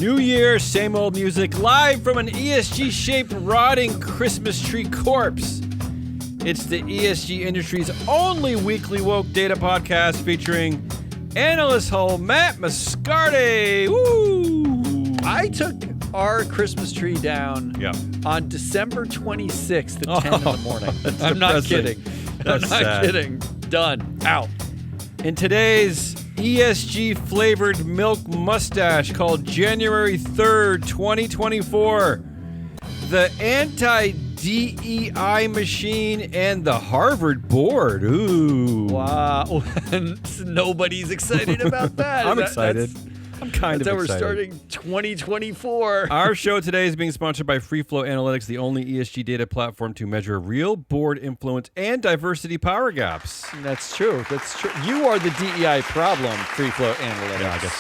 New Year, same old music, live from an ESG-shaped rotting Christmas tree corpse. It's the ESG industry's only weekly woke data podcast featuring analyst hole Matt Moscardi. Woo! I took our Christmas tree down on December 26th at 10 in the morning. I'm not kidding. I'm not kidding. Done. Out. In today's ESG-flavored milk mustache called January 3rd, 2024, the anti-DEI machine and the Harvard board. Ooh. Wow. Nobody's excited about that. I'm excited. I'm kind of excited. We're starting 2024. Our show today is being sponsored by FreeFlow Analytics, the only ESG data platform to measure real board influence and diversity power gaps. That's true. That's true. You are the DEI problem, FreeFlow Analytics. Yeah, I guess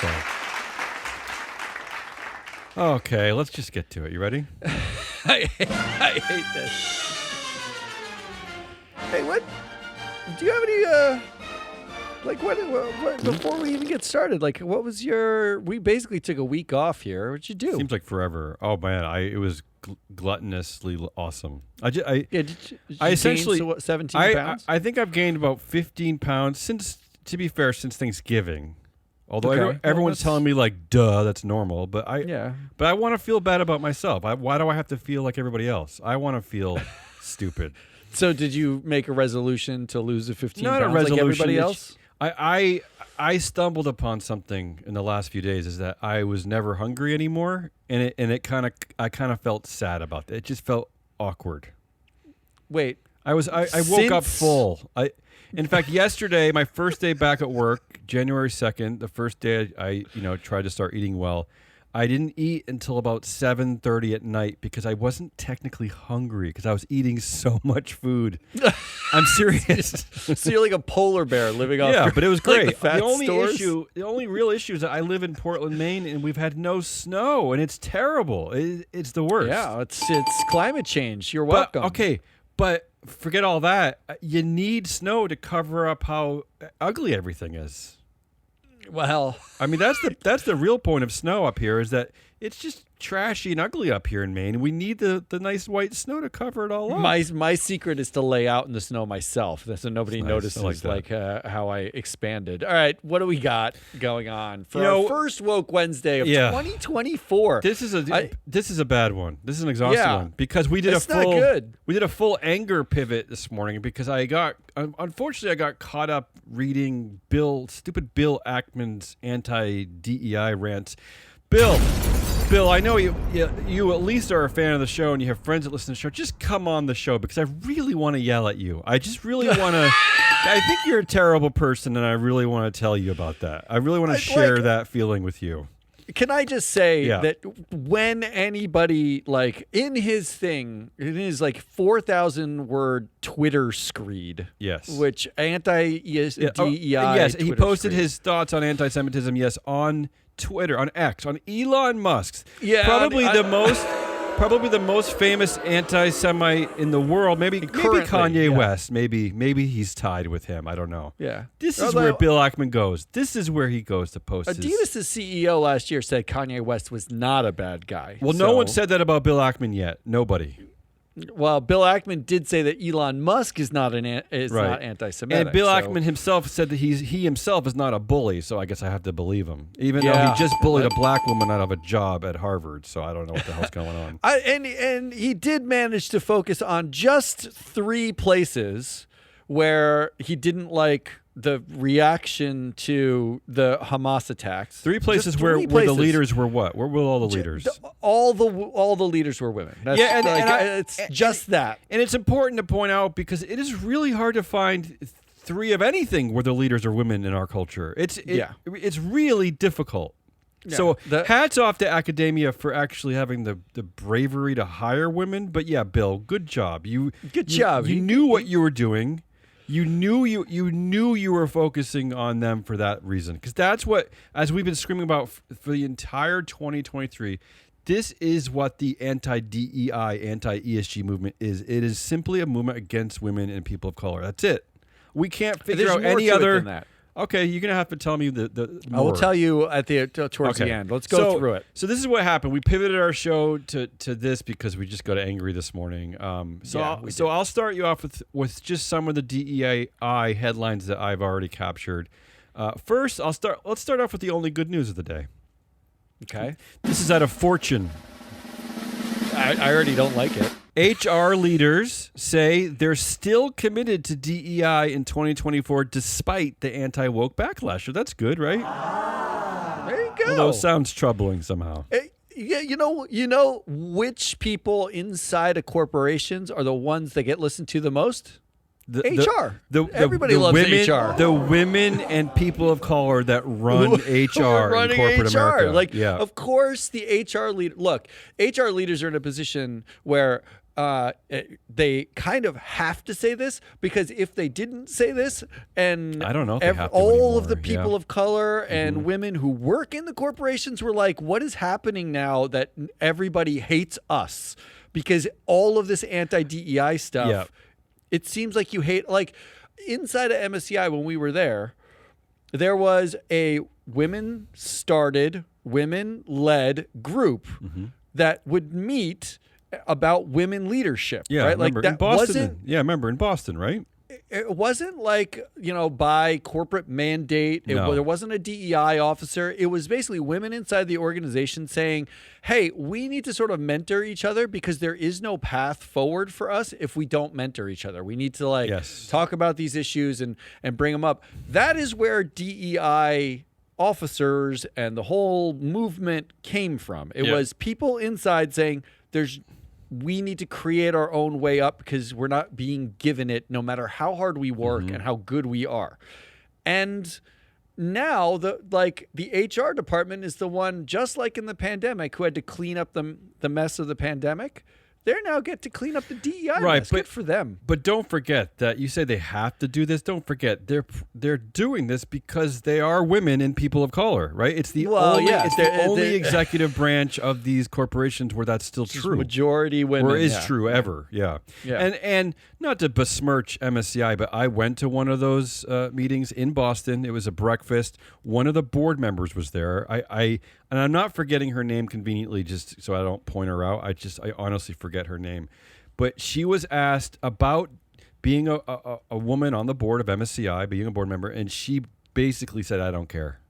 so. Okay, let's just get to it. You ready? I hate this. Hey, what? Do you have any, what, before we even get started, what was we basically took a week off here. What'd you do? Seems like forever. Oh, man, it was gluttonously awesome. Did you essentially gain 17 pounds? I think I've gained about 15 pounds since Thanksgiving. Although everyone's telling me duh, that's normal, but I want to feel bad about myself. Why do I have to feel like everybody else? I want to feel stupid. So did you make a resolution to lose the 15 Not pounds a resolution, like everybody else? I stumbled upon something in the last few days, is that I was never hungry anymore, and I kind of felt sad about that. It just felt awkward. Wait, I woke up full. In fact, yesterday, my first day back at work, January 2nd, the first day I tried to start eating well, I didn't eat until about 7:30 at night because I wasn't technically hungry because I was eating so much food. I'm serious. So you're like a polar bear living off. Yeah, but it was great. The only real issue is that I live in Portland, Maine, and we've had no snow, and it's terrible. It's the worst. Yeah, it's climate change. You're welcome. But forget all that. You need snow to cover up how ugly everything is. Well, I mean, that's the real point of snow up here, is that it's just trashy and ugly up here in Maine. We need the nice white snow to cover it all up. My secret is to lay out in the snow myself, so nobody notices how I expanded. All right, what do we got going on for our first Woke Wednesday of 2024? This is a bad one. This is an exhausting one because we did We did a full anger pivot this morning because unfortunately I got caught up reading Bill Ackman's anti-DEI rants. Bill, I know you at least are a fan of the show and you have friends that listen to the show. Just come on the show because I really want to yell at you. I just really want to. I think you're a terrible person, and I really want to tell you about that. I really want to share that feeling with you. Can I just say that when anybody in his 4,000 word Twitter screed, which anti-DEI, he posted his thoughts on anti-Semitism, on Twitter, on X, on Elon Musk's, probably the most famous anti-Semite in the world. Maybe Kanye West. Maybe he's tied with him. I don't know. Yeah, this is where Bill Ackman goes. This is where he goes to post. Adidas' CEO last year said Kanye West was not a bad guy. Well, no one said that about Bill Ackman yet. Nobody. Well, Bill Ackman did say that Elon Musk is not anti-Semitic. And Bill Ackman himself said that he himself is not a bully, so I guess I have to believe him. Even though he just bullied a black woman out of a job at Harvard, so I don't know what the hell's going on. And he did manage to focus on just 3 places where he didn't like the reaction to the Hamas attacks. 3 places where the leaders were what? Where were all the leaders? All the leaders were women. It's just that. And it's important to point out because it is really hard to find 3 of anything where the leaders are women in our culture. It's really difficult. Yeah, so hats off to academia for actually having the bravery to hire women. But Bill, good job. You knew what you were doing. You knew you were focusing on them for that reason, because that's what, as we've been screaming about for the entire 2023, this is what the anti-DEI, anti-ESG movement is. It is simply a movement against women and people of color. That's it. We can't figure out any other. Okay, you're gonna have to tell me the more. I will tell you at the towards the end. Let's go through it. So this is what happened. We pivoted our show to this because we just got angry this morning. So I'll start you off with just some of the DEI headlines that I've already captured. First, let's start off with the only good news of the day. Okay. This is out of Fortune. I already don't like it. HR leaders say they're still committed to DEI in 2024 despite the anti-woke backlash. So that's good, right? There you go. Although it sounds troubling somehow. Yeah, you know which people inside of corporations are the ones that get listened to the most? HR. Everybody loves HR. The women and people of color that run HR in corporate America. Of course, the HR leader. Look, HR leaders are in a position where they kind of have to say this, because if they didn't say this, and I don't know if all of the people of color and women who work in the corporations were like, what is happening now that everybody hates us? Because all of this anti-DEI stuff. Yeah. It seems like you hate, like inside of MSCI when we were there was a women-started, women-led group that would meet about women leadership. Yeah, right? Like that in Boston. Remember in Boston, right? It wasn't like, by corporate mandate. There wasn't a DEI officer. It was basically women inside the organization saying, hey, we need to sort of mentor each other because there is no path forward for us if we don't mentor each other. We need to talk about these issues and bring them up. That is where DEI officers and the whole movement came from. It was people inside saying we need to create our own way up because we're not being given it no matter how hard we work and how good we are. And now the HR department is the one, just like in the pandemic, who had to clean up the mess of the pandemic. They now get to clean up the DEI mess. Good for them. But don't forget that you say they have to do this. Don't forget they're doing this because they are women and people of color, right? It's the only executive branch of these corporations where that's still true. Majority women. Where it is true ever. Yeah. And not to besmirch MSCI, but I went to one of those meetings in Boston. It was a breakfast. One of the board members was there. And I'm not forgetting her name conveniently just so I don't point her out. I honestly forget her name. But she was asked about being a woman on the board of MSCI, being a board member, and she basically said, I don't care.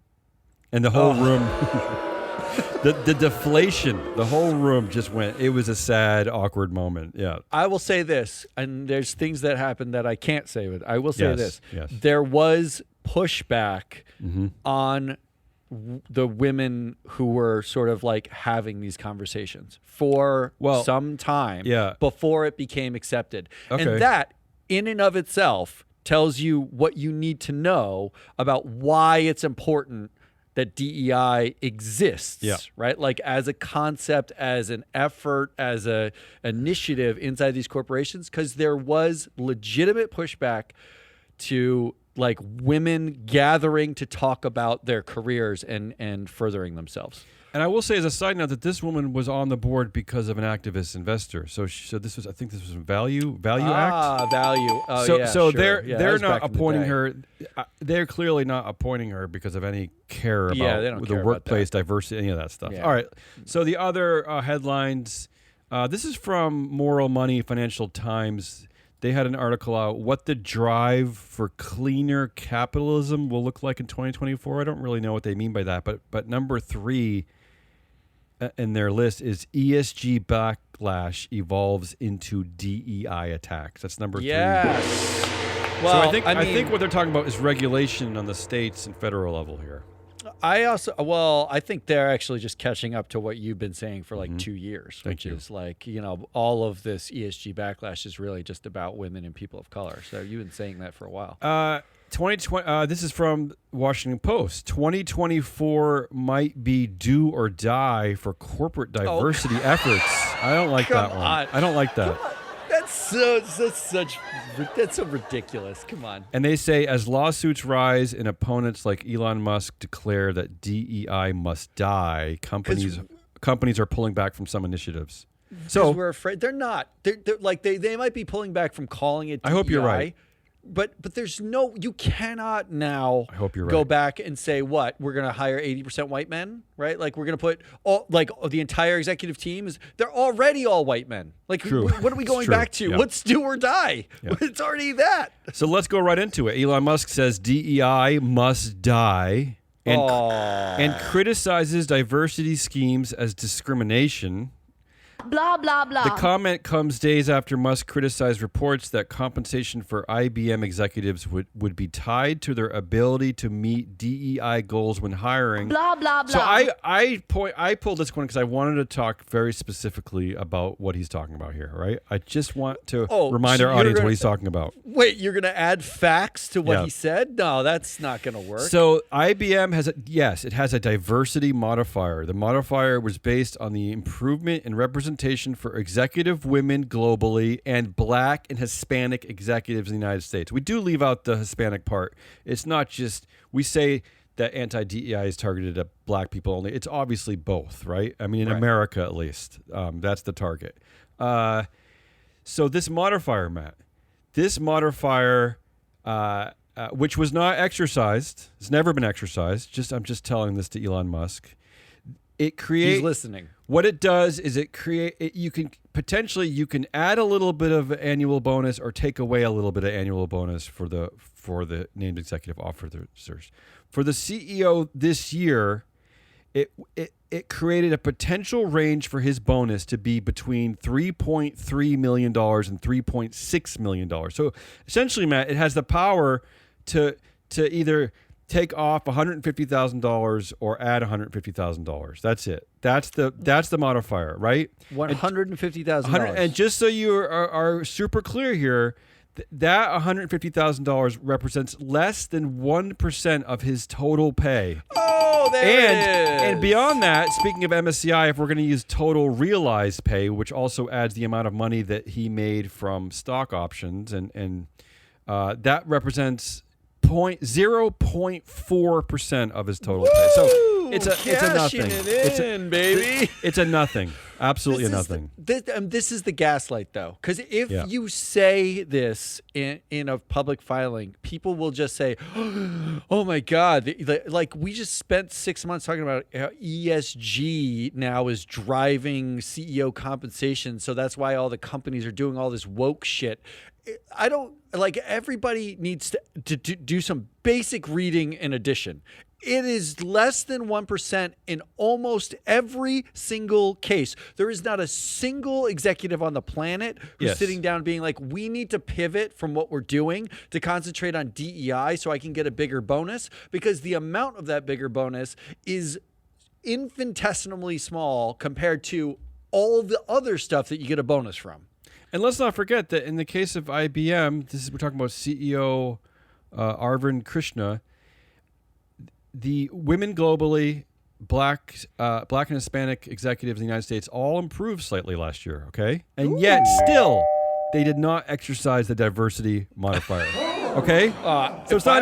And the whole room, the deflation, the whole room just went, it was a sad, awkward moment. Yeah. I will say this, and there's things that happened that I can't say, but I will say this. Yes. There was pushback on the women who were sort of like having these conversations for some time before it became accepted. Okay. And that in and of itself tells you what you need to know about why it's important that DEI exists, right? Like as a concept, as an effort, as a initiative inside these corporations, because there was legitimate pushback to like women gathering to talk about their careers and furthering themselves. And I will say as a side note that this woman was on the board because of an activist investor. So this was, I think this was a Value Act. Value. Oh, so they're not appointing her. They're clearly not appointing her because of any care about the workplace diversity, any of that stuff. Yeah. All right. So the other headlines. This is from Moral Money, Financial Times. They had an article out, what the drive for cleaner capitalism will look like in 2024. I don't really know what they mean by that, but number 3 in their list is ESG backlash evolves into DEI attacks. That's number 3. Yes. Well, so I think what they're talking about is regulation on the states and federal level here. I think they're actually just catching up to what you've been saying for like 2 years, which is like, all of this ESG backlash is really just about women and people of color. So you've been saying that for a while. 2020. This is from Washington Post. 2024 might be do or die for corporate diversity efforts. I don't like that one. I don't like that. That's so ridiculous. Come on. And they say as lawsuits rise and opponents like Elon Musk declare that DEI must die, companies are pulling back from some initiatives. So we're afraid they're not. They're like they might be pulling back from calling it DEI. I hope you're right. But there's no, you cannot now I hope you're go right. back and say, what, we're going to hire 80% white men, right? Like we're going to put the entire executive team they're already all white men. Like what are we going back to? Yeah. What's do or die? Yeah. It's already that. So let's go right into it. Elon Musk says DEI must die and criticizes diversity schemes as discrimination. Blah, blah, blah. The comment comes days after Musk criticized reports that compensation for IBM executives would be tied to their ability to meet DEI goals when hiring. Blah, blah, blah. So I pulled this one because I wanted to talk very specifically about what he's talking about here, right? I just want to remind our audience what he's talking about. Wait, you're going to add facts to what he said? No, that's not going to work. So IBM has a diversity modifier. The modifier was based on the improvement in representation for executive women globally and Black and Hispanic executives in the United States. We do leave out the Hispanic part. It's not just, we say that anti-DEI is targeted at Black people only. It's obviously both, right? I mean, in America at least, that's the target. So this modifier, Matt, which was not exercised, it's never been exercised. I'm just telling this to Elon Musk. He's listening. What it does is you can add a little bit of annual bonus or take away a little bit of annual bonus for the named executive officers. For the CEO this year, it created a potential range for his bonus to be between $3.3 million and $3.6 million. So essentially, Matt, it has the power to either take off $150,000 or add $150,000. That's it. That's the modifier, right? $150,000. And just so you are super clear here, that $150,000 represents less than 1% of his total pay. Oh, there it is. And beyond that, speaking of MSCI, if we're going to use total realized pay, which also adds the amount of money that he made from stock options, and that represents 0.4% of his total pay. So it's a nothing. It's a nothing. Absolutely nothing. This is the gaslight, though, because if you say this in a public filing, people will just say, "Oh my God!" Like we just spent 6 months talking about how ESG now is driving CEO compensation, so that's why all the companies are doing all this woke shit. I don't like. Everybody needs to do some basic reading in addition. It is less than 1% in almost every single case. There is not a single executive on the planet who's sitting down being like, we need to pivot from what we're doing to concentrate on DEI so I can get a bigger bonus, because the amount of that bigger bonus is infinitesimally small compared to all the other stuff that you get a bonus from. And let's not forget that in the case of IBM, we're talking about CEO Arvind Krishna. The women globally, Black and Hispanic executives in the United States all improved slightly last year, okay? And yet still, they did not exercise the diversity modifier. Okay? So it's not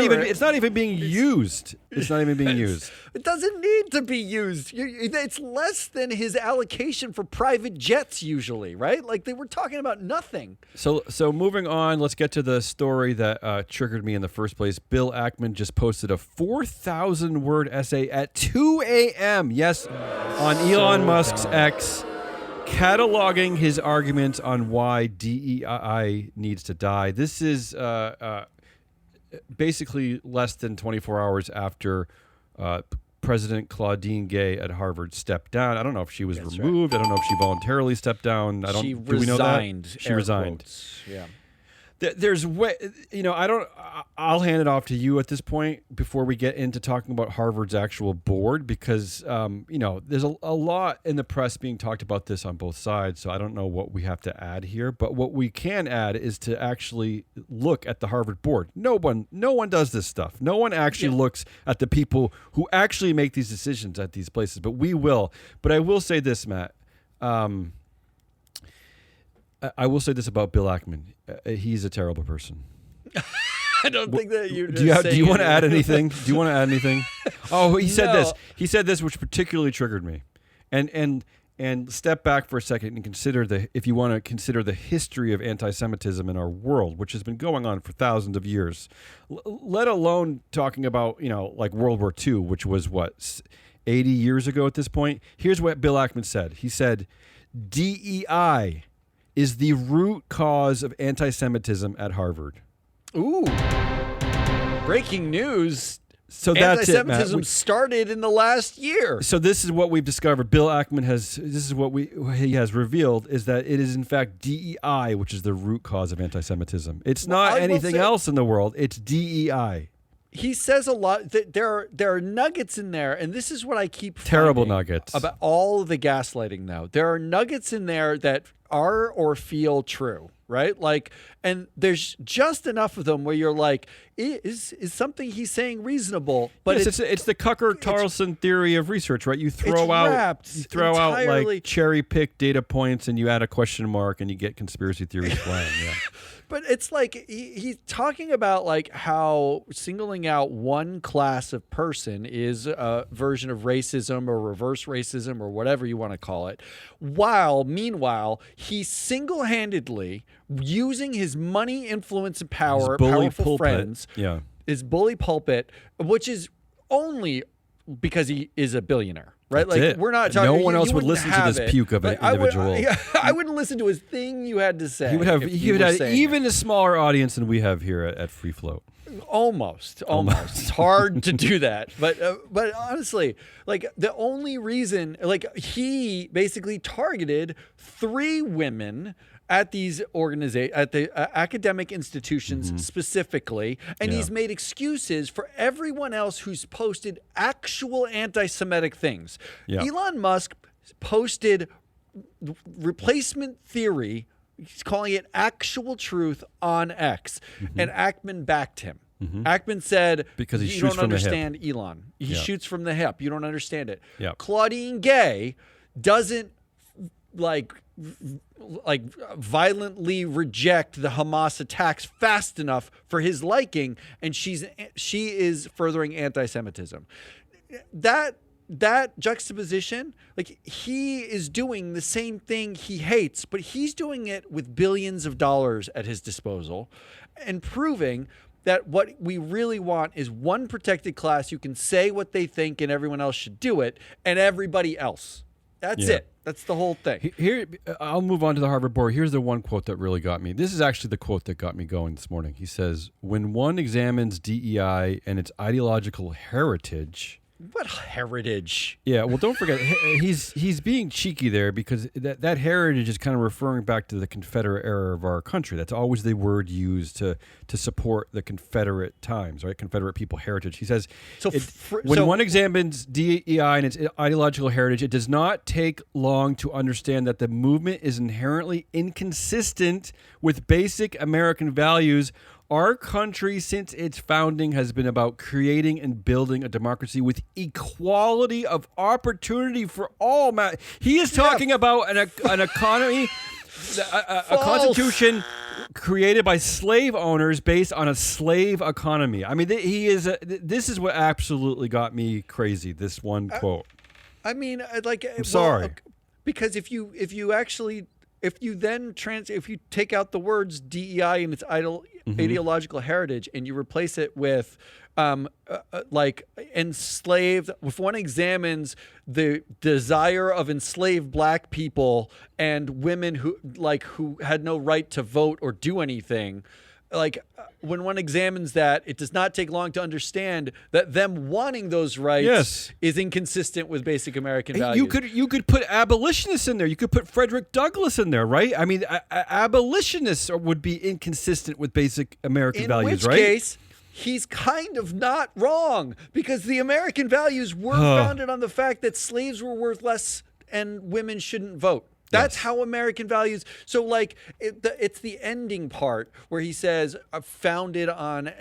even being used. It's not even being used. It doesn't need to be used. It's less than his allocation for private jets usually, right? Like they were talking about nothing. So moving on, let's get to the story that triggered me in the first place. Bill Ackman just posted a 4,000-word essay at 2 a.m. Yes, on Elon Musk's X, cataloging his arguments on why DEI needs to die. This is basically less than 24 hours after President Claudine Gay at Harvard stepped down. I don't know if she was removed. Right. I don't know if she voluntarily stepped down. Do we know that? She resigned. Quotes. Yeah. There's I'll hand it off to you at this point before we get into talking about Harvard's actual board, because there's a lot in the press being talked about this on both sides. So I don't know what we have to add here, but what we can add is to actually look at the Harvard board. No one does this stuff. No one actually looks at the people who actually make these decisions at these places, but we will. But I will say this, Matt. I will say this about Bill Ackman. He's a terrible person. I don't think that you're do you want to add anything? Do you want to add anything? Oh, he said this. He said this, which particularly triggered me. And and step back for a second and consider if you want to consider the history of anti-Semitism in our world, which has been going on for thousands of years, let alone talking about, like World War II, which was 80 years ago at this point. Here's what Bill Ackman said. He said, DEI is the root cause of anti-Semitism at Harvard. Ooh. Breaking news. So that's it, Matt. Anti-Semitism started in the last year. So this is what we've discovered. Bill Ackman he has revealed is that it is in fact DEI, which is the root cause of anti-Semitism. It's not anything else in the world. It's DEI. He says a lot. There are nuggets in there, and this is what I keep terrible nuggets about all of the gaslighting. Now there are nuggets in there that are or feel true, right? Like, and there's just enough of them where you're like, is something he's saying reasonable? But yes, it's the Tucker-Carlson theory of research, right? You throw out like cherry pick data points, and you add a question mark, and you get conspiracy theories flying. Yeah. But it's like he's talking about like how singling out one class of person is a version of racism or reverse racism or whatever you want to call it. Meanwhile, he single-handedly, using his money, influence, and power, powerful friends, his bully pulpit, which is only because he is a billionaire. Right, we're not talking. No one else would listen to this puke of an individual. I wouldn't listen to his thing you had to say. He would have even a smaller audience than we have here at Free Float. Almost. It's hard to do that, but honestly, like the only reason, like he basically targeted 3 women at these at the academic institutions specifically, and he's made excuses for everyone else who's posted actual anti-Semitic things. Elon Musk posted replacement theory, he's calling it actual truth on X, and Ackman backed him. Ackman said, because you don't understand Elon. He shoots from the hip. You don't understand it. Claudine Gay doesn't like violently reject the Hamas attacks fast enough for his liking, and she is furthering anti-Semitism. That juxtaposition, like he is doing the same thing he hates, but he's doing it with billions of dollars at his disposal and proving that what we really want is one protected class who can say what they think and everyone else should do it, and everybody else. That's it. That's the whole thing. Here, I'll move on to the Harvard board. Here's the one quote that really got me. This is actually the quote that got me going this morning. He says, when one examines DEI and its ideological heritage... What heritage? Yeah, well, don't forget, he's being cheeky there because that heritage is kind of referring back to the Confederate era of our country. That's always the word used to support the Confederate times, right? Confederate people heritage. He says, when one examines DEI and its ideological heritage, it does not take long to understand that the movement is inherently inconsistent with basic American values. Our country, since its founding, has been about creating and building a democracy with equality of opportunity for all. He is talking about an economy, a constitution created by slave owners based on a slave economy. I mean, this is what absolutely got me crazy, this one quote. I mean, I'm sorry. Because if you take out the words DEI and its ideological heritage and you replace it with enslaved, if one examines the desire of enslaved black people and women who had no right to vote or do anything, when one examines that, it does not take long to understand that them wanting those rights is inconsistent with basic American values. You could put abolitionists in there. You could put Frederick Douglass in there, right? I mean, abolitionists would be inconsistent with basic American values, right? In which case, he's kind of not wrong, because the American values were founded on the fact that slaves were worth less and women shouldn't vote. That's how American values. So, it's the ending part where he says, founded on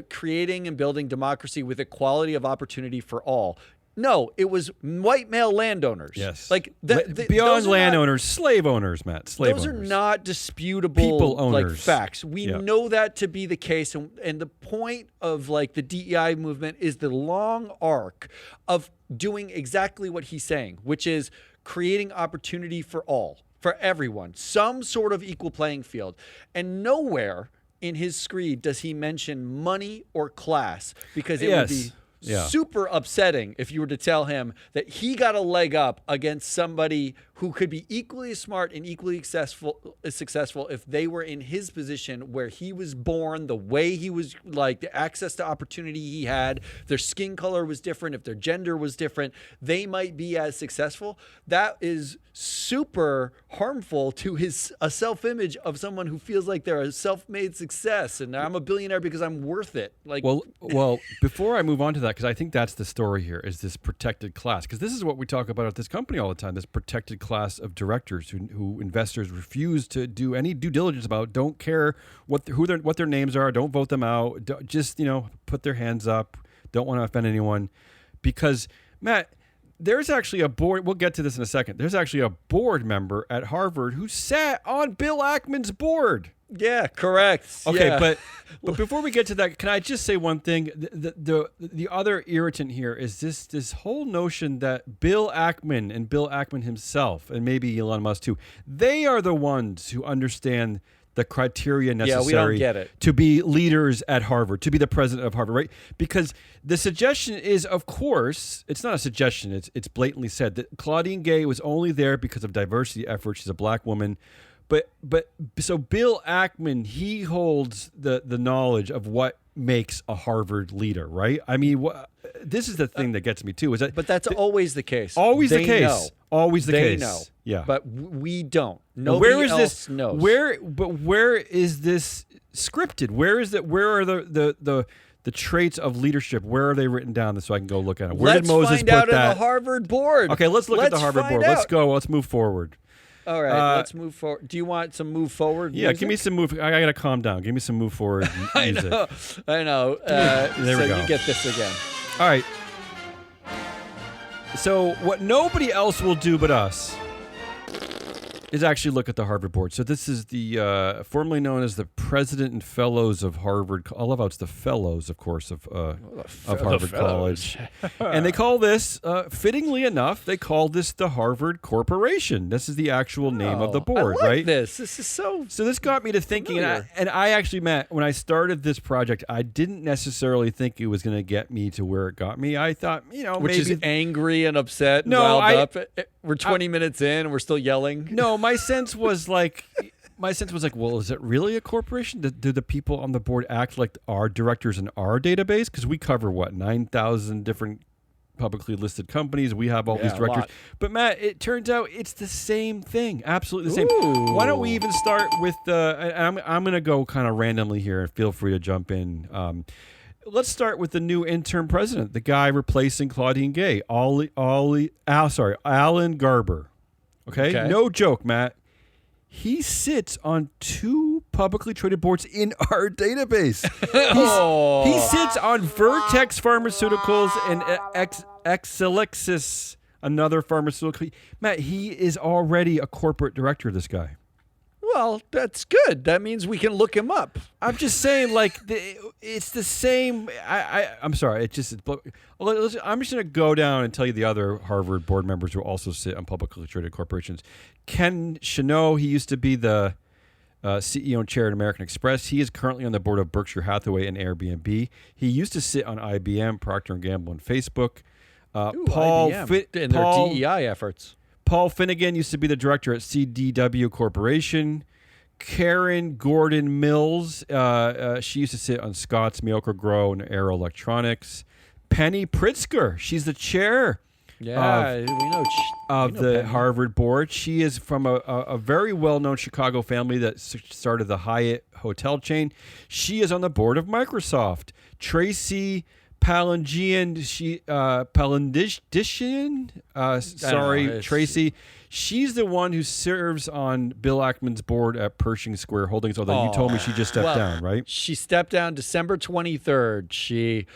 creating and building democracy with equality of opportunity for all. No, it was white male landowners. Yes. Beyond landowners, slave owners, Matt. Those are not disputable people owners. Facts. We know that to be the case. And the point of the DEI movement is the long arc of doing exactly what he's saying, which is creating opportunity for all, for everyone, some sort of equal playing field. And nowhere in his screed does he mention money or class, because it would be super upsetting if you were to tell him that he got a leg up against somebody who could be equally as smart and equally successful if they were in his position, where he was born, the way he was, like the access to opportunity he had, their skin color was different, if their gender was different, they might be as successful. That is super harmful to a self-image of someone who feels like they're a self-made success and I'm a billionaire because I'm worth it. Like, well, before I move on to that, because I think that's the story here, is this protected class, because this is what we talk about at this company all the time, this protected class of directors who investors refuse to do any due diligence about, don't care what their names are, don't vote them out, just put their hands up, don't want to offend anyone. Because Matt, there's actually a board, we'll get to this in a second, there's actually a board member at Harvard who sat on Bill Ackman's board. Yeah, correct. Okay, yeah. but before we get to that, can I just say one thing? The other irritant here is this whole notion that Bill Ackman and Bill Ackman himself, and maybe Elon Musk too, they are the ones who understand the criteria necessary we don't get it. to be leaders at Harvard, to be the president of Harvard, right? Because the suggestion is, of course, it's not a suggestion, it's blatantly said that Claudine Gay was only there because of diversity efforts. She's a black woman. But so Bill Ackman, he holds the knowledge of what makes a Harvard leader, right? I mean, this is the thing that gets me too. Is that? But that's always the case. Always the case. Know. Always the case. They know. Yeah. But we don't. Nobody else knows. Where is this scripted? Where is that? Where are the traits of leadership? Where are they written down so I can go look at them? Where did Moses put that? Let's find out in the Harvard board. Okay, let's look at the Harvard board. Let's go. Let's move forward. All right, let's move forward. Do you want some move forward music? Yeah, give me some move. I got to calm down. Give me some move forward music. I know. There we go. You get this again. All right. So what nobody else will do but us is actually look at the Harvard board. So this is the formerly known as the President and Fellows of Harvard. I love how it's the Fellows, of course, of Harvard College. And they call this, fittingly enough, they call this the Harvard Corporation. This is the actual name of the board, I like right? This is so this got me to thinking, and I actually, Matt, when I started this project, I didn't necessarily think it was going to get me to where it got me. I thought, which is angry and upset and riled up. We're 20 minutes in and we're still yelling. No, my sense was like, well, is it really a corporation? Do the people on the board act like our directors in our database? Because we cover 9,000 different publicly listed companies. We have all these directors. But Matt, it turns out it's the same thing. Absolutely the same. Ooh. Why don't we even start with I'm going to go kind of randomly here, and feel free to jump in. Let's start with the new interim president, the guy replacing Claudine Gay, Alan Garber. Okay? No joke, Matt. He sits on 2 publicly traded boards in our database. He sits on Vertex Pharmaceuticals and Exelixis, another pharmaceutical. Matt, he is already a corporate director, this guy. Well, that's good. That means we can look him up. I'm just saying, it's the same. I'm sorry. I'm just going to go down and tell you the other Harvard board members who also sit on publicly traded corporations. Ken Chenault, he used to be the CEO and chair at American Express. He is currently on the board of Berkshire Hathaway and Airbnb. He used to sit on IBM, Procter & Gamble, and Facebook. Paul and their DEI efforts. Paul Finnegan used to be the director at CDW Corporation. Karen Gordon Mills, she used to sit on Scott's Miracle-Gro and Aero Electronics. Penny Pritzker, she's the chair of the Harvard board. She is from a very well-known Chicago family that started the Hyatt hotel chain. She is on the board of Microsoft. Tracy Palangian, Tracy. She's the one who serves on Bill Ackman's board at Pershing Square Holdings, although you told me she just stepped down, right? She stepped down December 23rd. She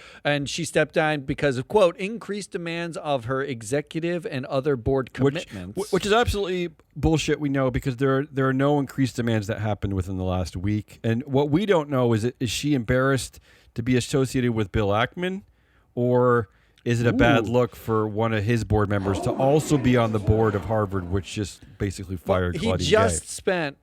stepped down because of, quote, increased demands of her executive and other board commitments. Which is absolutely bullshit, we know, because there are no increased demands that happened within the last week. And what we don't know is she embarrassed to be associated with Bill Ackman, or is it a bad look for one of his board members to also be on the board of Harvard, which just basically fired Claudine Gay? He just spent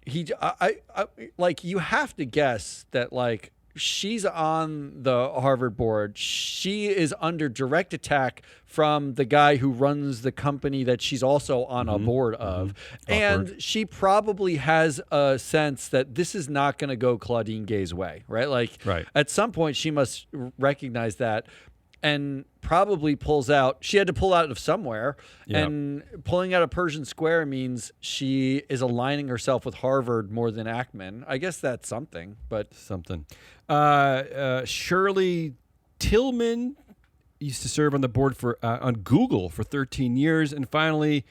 like you have to guess that like she's on the Harvard board. She is under direct attack from the guy who runs the company that she's also on a board of. And she probably has a sense that this is not going to go Claudine Gay's way, right? Like at some point she must recognize that and probably pulls out. She had to pull out of somewhere. And pulling out of Pershing Square means she is aligning herself with Harvard more than Ackman. I guess that's something, but something. Shirley Tillman used to serve on the board for on Google for 13 years. And finally,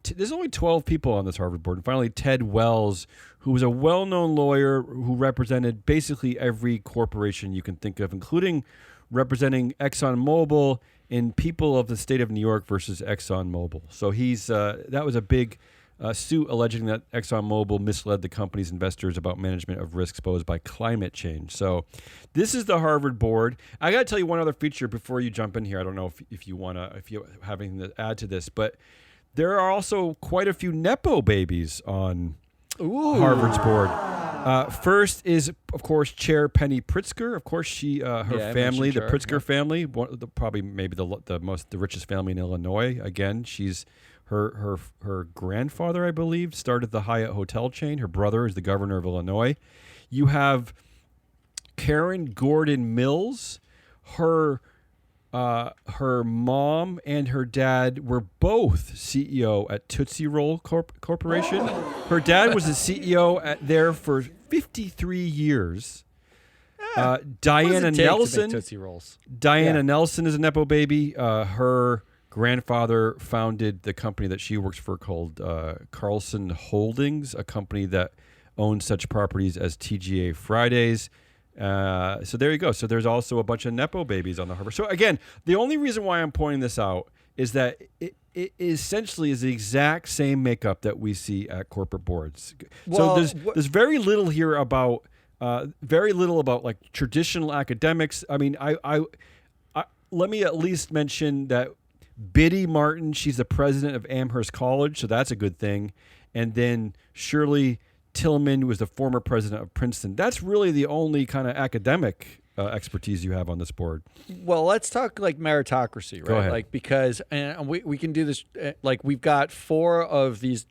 there's only 12 people on this Harvard board. And finally, Ted Wells, who was a well-known lawyer who represented basically every corporation you can think of, including representing ExxonMobil in People of the State of New York versus ExxonMobil. So he's that was a big suit alleging that ExxonMobil misled the company's investors about management of risks posed by climate change. So this is the Harvard board. I got to tell you one other feature before you jump in here. I don't know if you have anything to add to this, but there are also quite a few Nepo babies on Harvard's board. First is, of course, Chair Penny Pritzker. Of course, she her family, the Pritzker family, probably maybe the richest family in Illinois. Again, she's her grandfather, I believe, started the Hyatt hotel chain. Her brother is the governor of Illinois. You have Karen Gordon Mills. Her mom and her dad were both CEO at Tootsie Roll Corporation. Her dad was the CEO there for 53 years. Diana Nelson. Tootsie Rolls? Diana Nelson is a Nepo baby. Her grandfather founded the company that she works for called Carlson Holdings, a company that owns such properties as TGA Fridays. So there you go. So there's also a bunch of Nepo babies on the Harvard. So again, the only reason why I'm pointing this out is that it essentially is the exact same makeup that we see at corporate boards. Well, so there's very little here about like traditional academics. I mean, I let me at least mention that Biddy Martin, she's the president of Amherst College, so that's a good thing. And then Shirley Tillman was the former president of Princeton. That's really the only kind of academic expertise you have on this board. Well, let's talk like meritocracy, right? Go ahead. Like because and we can do this. Like we've got 4 of these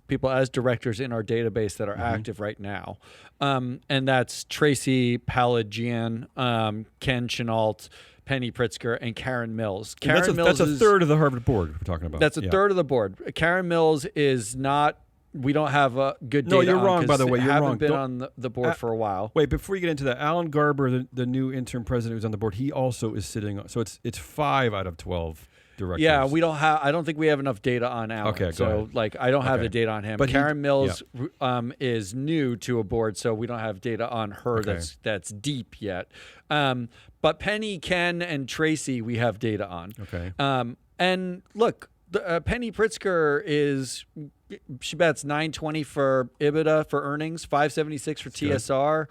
people as directors in our database that are active right now, and that's Tracy Palagian, Ken Chenault, Penny Pritzker, and Karen Mills. That's a third of the Harvard board we're talking about. That's a third of the board. Karen Mills is not. We don't have good data. No, you're wrong, by the way. You're haven't wrong. been on the board for a while. Wait, before you get into that, Alan Garber, the new interim president who's on the board, he also is sitting. So it's 5 out of 12 directors. Yeah, we don't have. I don't think we have enough data on Alan. Okay, so go ahead. Like I don't have the data on him. But Karen Mills is new to a board, so we don't have data on her that's deep yet. But Penny, Ken, and Tracy, we have data on. Okay. And look, Penny Pritzker she bets 920 for EBITDA for earnings, 576 for TSR.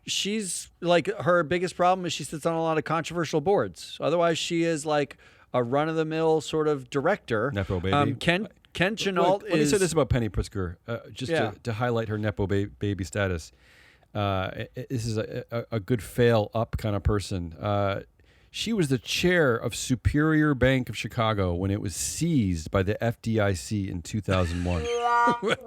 She's like, her biggest problem is she sits on a lot of controversial boards. Otherwise, she is like a run-of-the-mill sort of director. Nepo baby. Ken Chenault Let me say this about Penny Pritzker, just to highlight her Nepo baby status. This is a good fail up kind of person. She was the chair of Superior Bank of Chicago when it was seized by the FDIC in 2001. Whoops.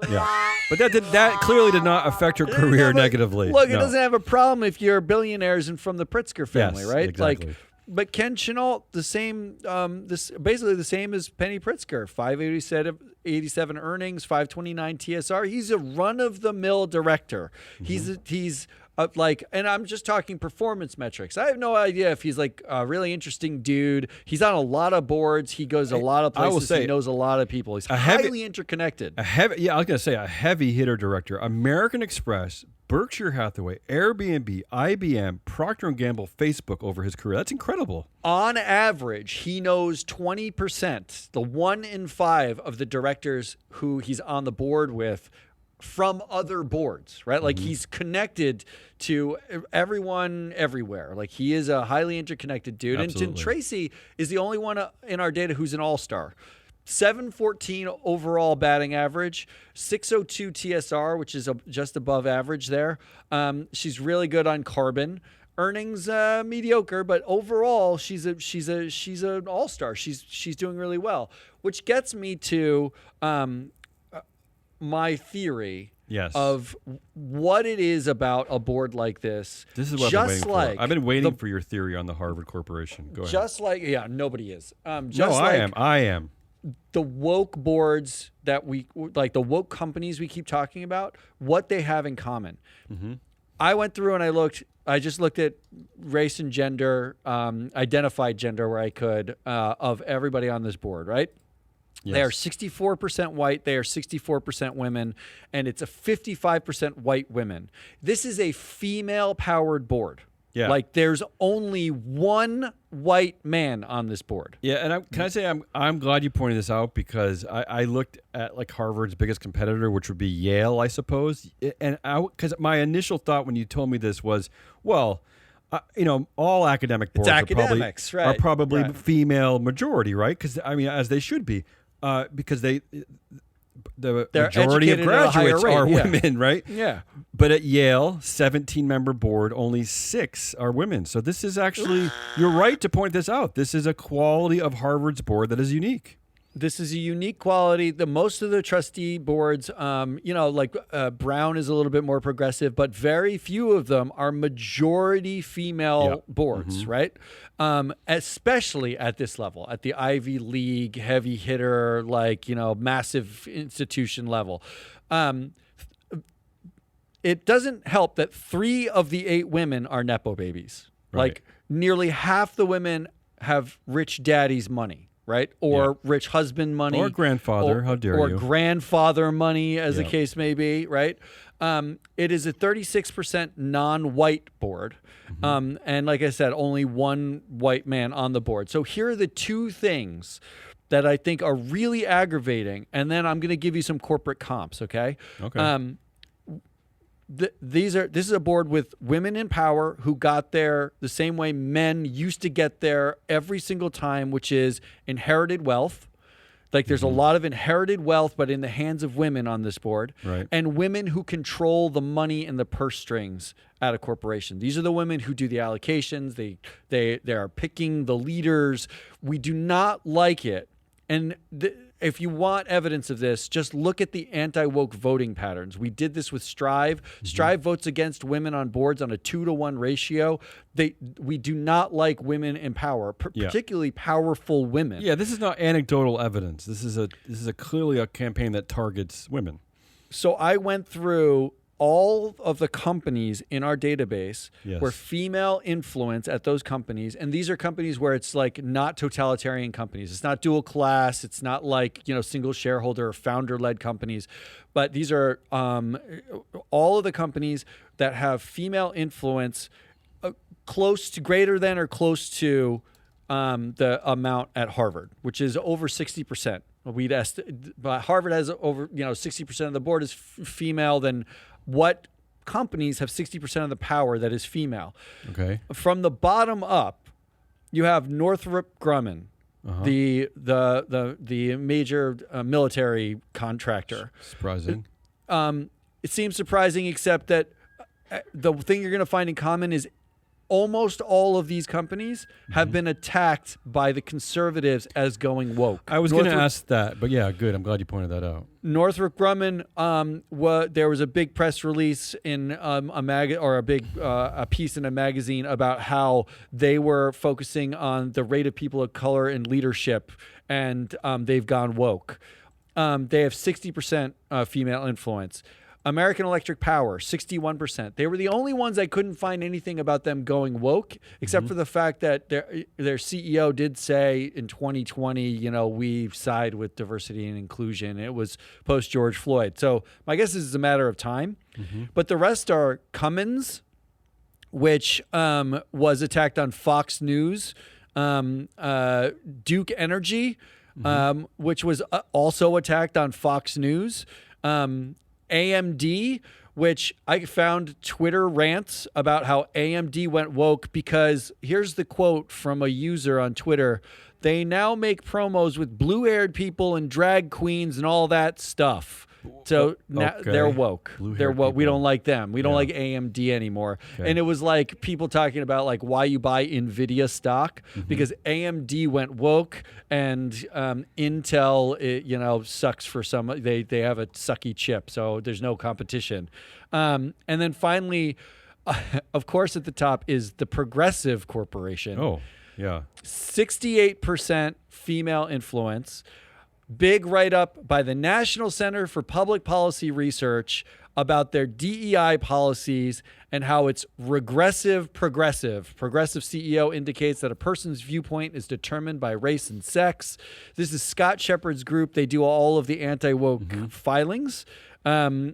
Yeah, but that clearly did not affect her career negatively. Look, it doesn't have a problem if you're billionaires and from the Pritzker family, right? Exactly. Like, but Ken Chenault, the same, basically the same as Penny Pritzker, 587 earnings, 529 TSR. He's a run-of-the-mill director. He's like, and I'm just talking performance metrics. I have no idea if he's like a really interesting dude. He's on a lot of boards. He goes a lot of places. I will say, he knows a lot of people. He's highly interconnected. I was going to say a heavy hitter director. American Express, Berkshire Hathaway, Airbnb, IBM, Procter & Gamble, Facebook over his career. That's incredible. On average, he knows 20%, the 1 in 5 of the directors who he's on the board with from other boards, right? Like he's connected to everyone everywhere. Like he is a highly interconnected dude. Absolutely. And Tracy is the only one in our data who's an all-star. 714 overall batting average, 602 TSR, which is just above average there. She's really good on carbon. Earnings mediocre, but overall she's an all-star. She's doing really well, which gets me to my theory of what it is about a board like this. This is what I've been waiting for. I've been waiting for your theory on the Harvard Corporation. Go ahead. Just like, nobody is. I am. The woke boards that like the woke companies we keep talking about, what they have in common. I went through and I just looked at race and gender, identified gender where I could, of everybody on this board, right? Yes. They are 64% white. They are 64% women. And it's a 55% white women. This is a female-powered board. Yeah. Like there's only one white man on this board. Yeah, and can I say I'm glad you pointed this out because I looked at like Harvard's biggest competitor, which would be Yale, I suppose. And because my initial thought when you told me this was, well, all academic boards are probably female majority, right? Because as they should be, because the majority of graduates are women, right? Yeah. But at Yale, 17-member board, only 6 are women. So this is actually, you're right to point this out. This is a quality of Harvard's board that is unique. This is a unique quality. Most of the trustee boards, Brown is a little bit more progressive, but very few of them are majority female boards, right? Especially at this level, at the Ivy League, heavy hitter, massive institution level. It doesn't help that 3 of the 8 women are Nepo babies. Right. Like nearly half the women have rich daddy's money. Right? Or rich husband money. Or grandfather, how dare you. Or grandfather money, as the case may be, right? It is a 36% non-white board. And like I said, only one white man on the board. So here are the 2 things that I think are really aggravating. And then I'm going to give you some corporate comps, okay? Okay. This is a board with women in power who got there the same way men used to get there every single time, which is inherited wealth. Like there's a lot of inherited wealth, but in the hands of women on this board, right. And women who control the money and the purse strings at a corporation. These are the women who do the allocations. They are picking the leaders. We do not like it. And if you want evidence of this, just look at the anti-woke voting patterns. We did this with Strive. Strive votes against women on boards on a 2-to-1 ratio. We do not like women in power, particularly powerful women. Yeah, this is not anecdotal evidence. This is clearly a campaign that targets women. So I went through all of the companies in our database were female influence at those companies. And these are companies where it's like not totalitarian companies. It's not dual class. It's not like, single shareholder or founder led companies. But these are all of the companies that have female influence close to greater than or close to the amount at Harvard, which is over 60%. But Harvard has over 60% of the board is female. Then what companies have 60% of the power that is female? Okay. From the bottom up, you have Northrop Grumman, the major military contractor. Surprising. It seems surprising, except that the thing you're going to find in common is almost all of these companies have been attacked by the conservatives as going woke. I was going to ask that, but yeah, good. I'm glad you pointed that out. Northrop Grumman, there was a big press release in a piece in a magazine about how they were focusing on the rate of people of color in leadership, and they've gone woke. They have 60% female influence. American Electric Power, 61%. They were the only ones I couldn't find anything about them going woke, except for the fact that their CEO did say in 2020, we side with diversity and inclusion. It was post George Floyd. So my guess is it's a matter of time. But the rest are Cummins, which was attacked on Fox News, Duke Energy, which was also attacked on Fox News, AMD, which I found Twitter rants about how AMD went woke because here's the quote from a user on Twitter. They now make promos with blue-haired people and drag queens and all that stuff. So now they're woke. They're woke. We don't like them. We don't like AMD anymore. Okay. And it was like people talking about like why you buy NVIDIA stock because AMD went woke and Intel, sucks for some. They have a sucky chip, so there's no competition. And then finally, of course, at the top is the Progressive Corporation. Oh, yeah. 68% female influence. Big write-up by the National Center for Public Policy Research about their DEI policies and how it's regressive progressive. Progressive CEO indicates that a person's viewpoint is determined by race and sex. This is Scott Shepard's group. They do all of the anti-woke filings. They're an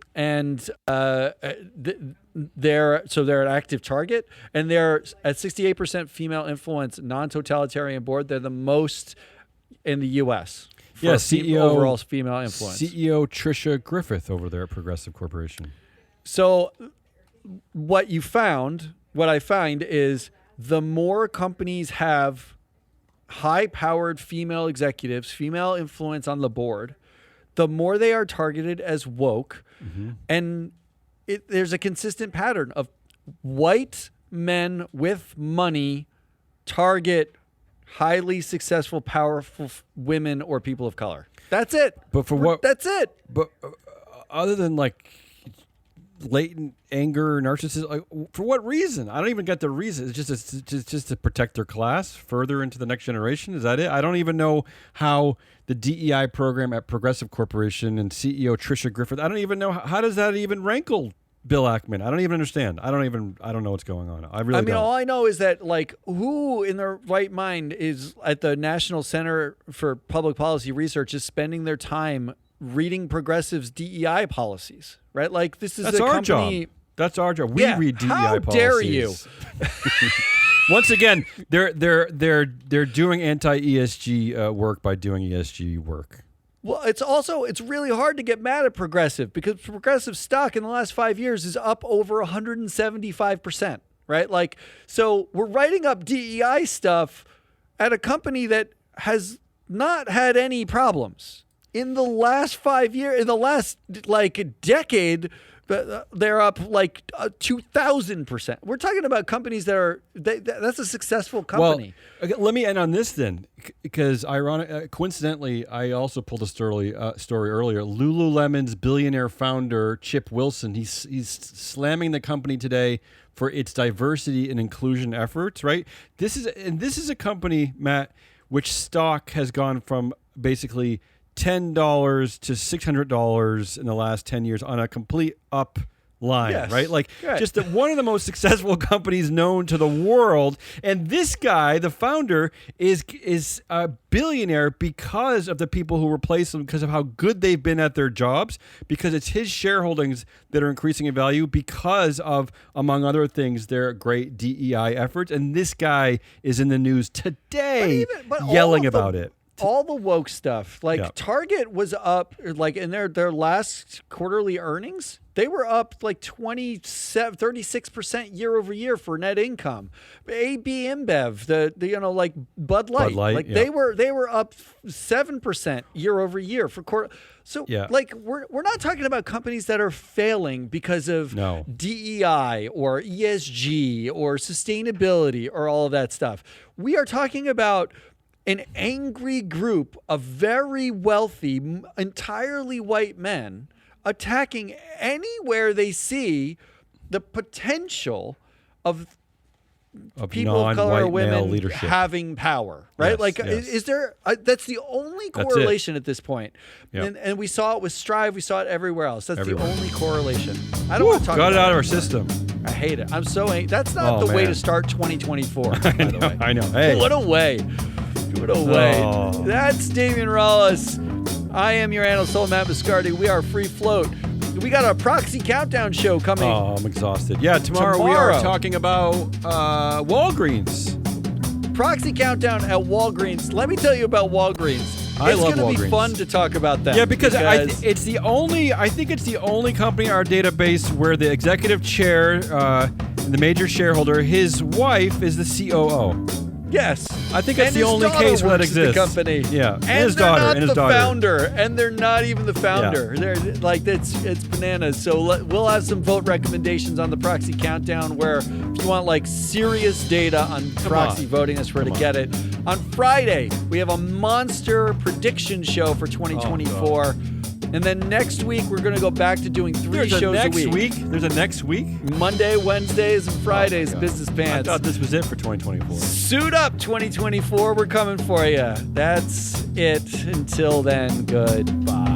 active target, and they're at 68% female influence, non-totalitarian board. They're the most in the U.S. CEO overall female influence. CEO Tricia Griffith over there at Progressive Corporation. So what I find is the more companies have high-powered female executives, female influence on the board, the more they are targeted as woke. And there's a consistent pattern of white men with money target highly successful, powerful women or people of color. That's it. But for what? That's it. But other than like latent anger, narcissism, like, for what reason? I don't even get the reason. It's just to protect their class further into the next generation. Is that it? I don't even know how the DEI program at Progressive Corporation and CEO Tricia Griffith. I don't even know how does that even rankle Bill Ackman. I don't even understand. I don't know what's going on. I mean, all I know is that like who in their right mind is at the National Center for Public Policy Research is spending their time reading Progressive's DEI policies, right? Like this is That's our job. That's our job. We read DEI policies. How dare you? Once again, they're doing anti-ESG work by doing ESG work. Well, it's really hard to get mad at Progressive because Progressive stock in the last 5 years is up over 175%, right? Like, so we're writing up DEI stuff at a company that has not had any problems in the last 5 years, in the last like decade. They're up like 2,000%. We're talking about companies that are that's a successful company. Well, let me end on this then, because coincidentally, I also pulled a story earlier. Lululemon's billionaire founder Chip Wilson, he's slamming the company today for its diversity and inclusion efforts. Right. This is a company, Matt, which stock has gone from basically $10 to $600 in the last 10 years on a complete up line, right? Like just one of the most successful companies known to the world. And this guy, the founder, is a billionaire because of the people who replace him, because of how good they've been at their jobs, because it's his shareholdings that are increasing in value because of, among other things, their great DEI efforts. And this guy is in the news today yelling about it. All the woke stuff, like Target was up, like in their last quarterly earnings, they were up like 36% year over year for net income. AB InBev, the like Bud Light, like they were up 7% year over year for quarter. So like we're not talking about companies that are failing because of DEI or ESG or sustainability or all of that stuff. We are talking about an angry group of very wealthy, entirely white men attacking anywhere they see the potential of people of color or women having power, right? Is there, that's the only correlation at this point. And we saw it with Strive. We saw it everywhere else. That's the only correlation. I don't want to talk about it. Got it out of our system. I hate it. I'm so angry. That's not the way to start 2024, by the way. I know. Hey. What a way. Give it away. Oh. That's Damian Rollis. I am your analyst, soul, Matt Biscardi. We are Free Float. We got a proxy countdown show coming. Oh, I'm exhausted. Yeah, tomorrow we are talking about Walgreens. Proxy countdown at Walgreens. Let me tell you about Walgreens. I love Walgreens. It's going to be fun to talk about that. Yeah, because I think it's the only company in our database where the executive chair, the major shareholder, his wife is the COO. Yes, I think that's the only case where that exists. The company, yeah, and his daughter, not and his the daughter. founder, and they're not even the founder. Yeah. They're like it's bananas. So we'll have some vote recommendations on the proxy countdown. Where if you want like serious data on proxy voting, that's where to get it. On Friday, we have a monster prediction show for 2024. Oh, and then next week, we're going to go back to doing 3 shows a week. There's a next week? Monday, Wednesdays, and Fridays, Business Pants. I thought this was it for 2024. Suit up, 2024. We're coming for you. That's it. Until then, goodbye.